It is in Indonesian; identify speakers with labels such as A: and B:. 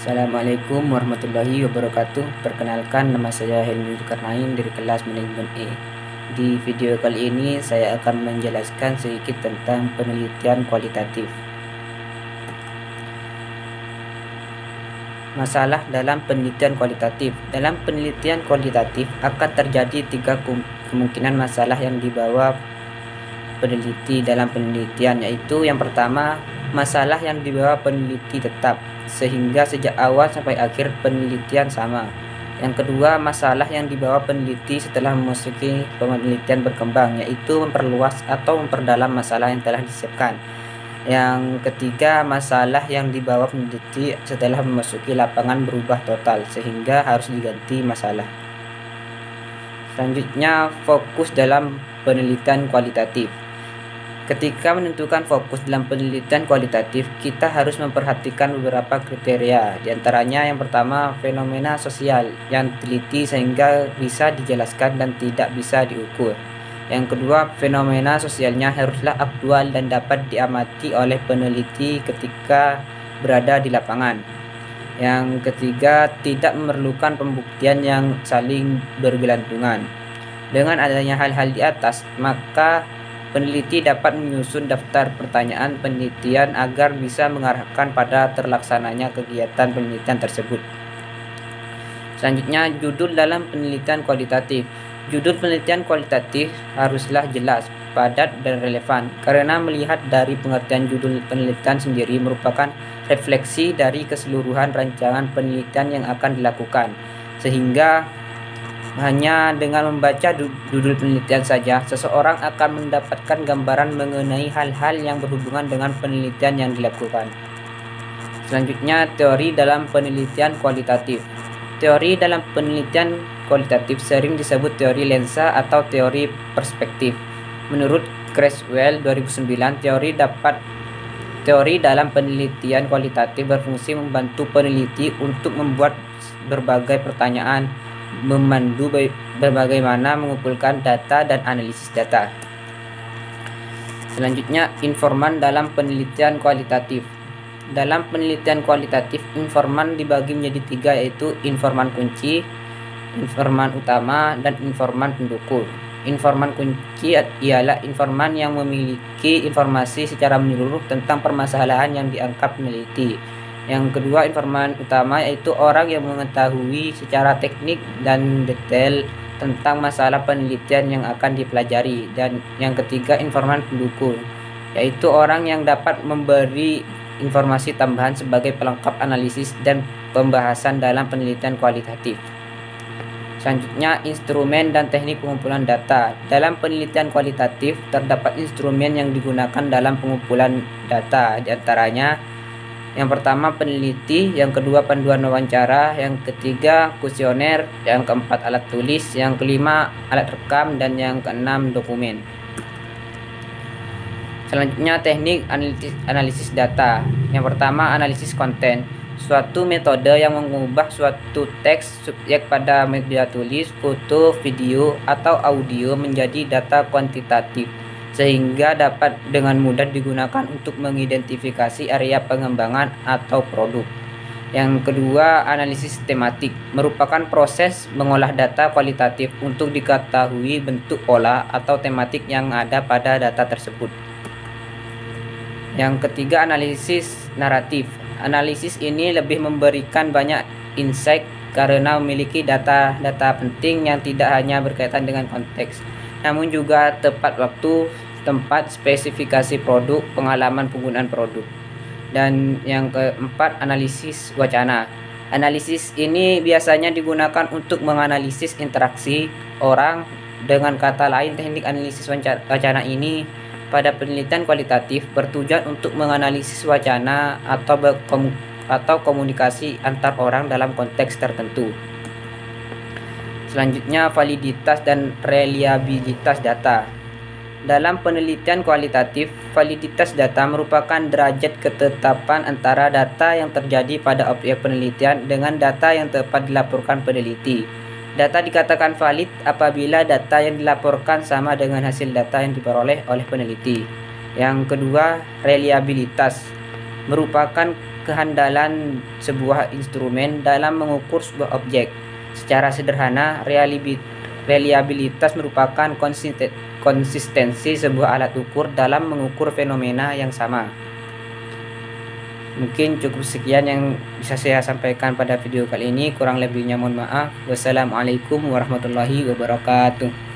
A: Assalamualaikum warahmatullahi wabarakatuh. Perkenalkan, nama saya Helmi Zulkarnain dari kelas Manajemen E. Di video kali ini saya akan menjelaskan sedikit tentang penelitian kualitatif. Masalah dalam penelitian kualitatif. Dalam penelitian kualitatif akan terjadi tiga kemungkinan masalah yang dibawa peneliti dalam penelitian, yaitu yang pertama, masalah yang dibawa peneliti tetap sehingga sejak awal sampai akhir penelitian sama. Yang kedua, masalah yang dibawa peneliti setelah memasuki penelitian berkembang, yaitu memperluas atau memperdalam masalah yang telah disiapkan. Yang ketiga, masalah yang dibawa peneliti setelah memasuki lapangan berubah total sehingga harus diganti masalah. Selanjutnya, fokus dalam penelitian kualitatif. Ketika menentukan fokus dalam penelitian kualitatif, kita harus memperhatikan beberapa kriteria. Di antaranya yang pertama, fenomena sosial yang diteliti sehingga bisa dijelaskan dan tidak bisa diukur. Yang kedua, fenomena sosialnya haruslah aktual dan dapat diamati oleh peneliti ketika berada di lapangan. Yang ketiga, tidak memerlukan pembuktian yang saling bergelantungan. Dengan adanya hal-hal di atas, maka peneliti dapat menyusun daftar pertanyaan penelitian agar bisa mengarahkan pada terlaksananya kegiatan penelitian tersebut. Selanjutnya, judul dalam penelitian kualitatif. Judul penelitian kualitatif haruslah jelas, padat, dan relevan, karena melihat dari pengertian judul penelitian sendiri merupakan refleksi dari keseluruhan rancangan penelitian yang akan dilakukan, sehingga hanya dengan membaca judul penelitian saja, seseorang akan mendapatkan gambaran mengenai hal-hal yang berhubungan dengan penelitian yang dilakukan. Selanjutnya, teori dalam penelitian kualitatif. Teori dalam penelitian kualitatif sering disebut teori lensa atau teori perspektif. Menurut Creswell 2009, teori dalam penelitian kualitatif berfungsi membantu peneliti untuk membuat berbagai pertanyaan, memandu bagaimana mengumpulkan data dan analisis data. Selanjutnya, informan dalam penelitian kualitatif. Dalam penelitian kualitatif, informan dibagi menjadi tiga, yaitu informan kunci, informan utama, dan informan pendukung. Informan kunci ialah informan yang memiliki informasi secara menyeluruh tentang permasalahan yang diangkat peneliti. Yang kedua, informan utama yaitu orang yang mengetahui secara teknik dan detail tentang masalah penelitian yang akan dipelajari. Dan yang ketiga, informan pendukung, yaitu orang yang dapat memberi informasi tambahan sebagai pelengkap analisis dan pembahasan dalam penelitian kualitatif. Selanjutnya, instrumen dan teknik pengumpulan data. Dalam penelitian kualitatif terdapat instrumen yang digunakan dalam pengumpulan data, di antaranya yang pertama peneliti, yang kedua panduan wawancara, yang ketiga kuesioner, yang keempat alat tulis, yang kelima alat rekam, dan yang keenam dokumen. Selanjutnya, teknik analisis data. Yang pertama, analisis konten. Suatu metode yang mengubah suatu teks subjek pada media tulis, foto, video, atau audio menjadi data kuantitatif, sehingga dapat dengan mudah digunakan untuk mengidentifikasi area pengembangan atau produk. Yang kedua, analisis tematik merupakan proses mengolah data kualitatif untuk diketahui bentuk pola atau tematik yang ada pada data tersebut. Yang ketiga, analisis naratif. Analisis ini lebih memberikan banyak insight karena memiliki data-data penting yang tidak hanya berkaitan dengan konteks, namun juga tepat waktu, tempat, spesifikasi produk, pengalaman penggunaan produk. Dan yang keempat, analisis wacana. Analisis ini biasanya digunakan untuk menganalisis interaksi orang. Dengan kata lain, teknik analisis wacana ini pada penelitian kualitatif bertujuan untuk menganalisis wacana atau komunikasi antar orang dalam konteks tertentu. Selanjutnya, validitas dan reliabilitas data. Dalam penelitian kualitatif, validitas data merupakan derajat ketetapan antara data yang terjadi pada objek penelitian dengan data yang tepat dilaporkan peneliti. Data dikatakan valid apabila data yang dilaporkan sama dengan hasil data yang diperoleh oleh peneliti. Yang kedua, reliabilitas merupakan kehandalan sebuah instrumen dalam mengukur sebuah objek. Secara sederhana, reliabilitas merupakan konsistensi sebuah alat ukur dalam mengukur fenomena yang sama. Mungkin cukup sekian yang bisa saya sampaikan pada video kali ini. Kurang lebihnya mohon maaf. Wassalamualaikum warahmatullahi wabarakatuh.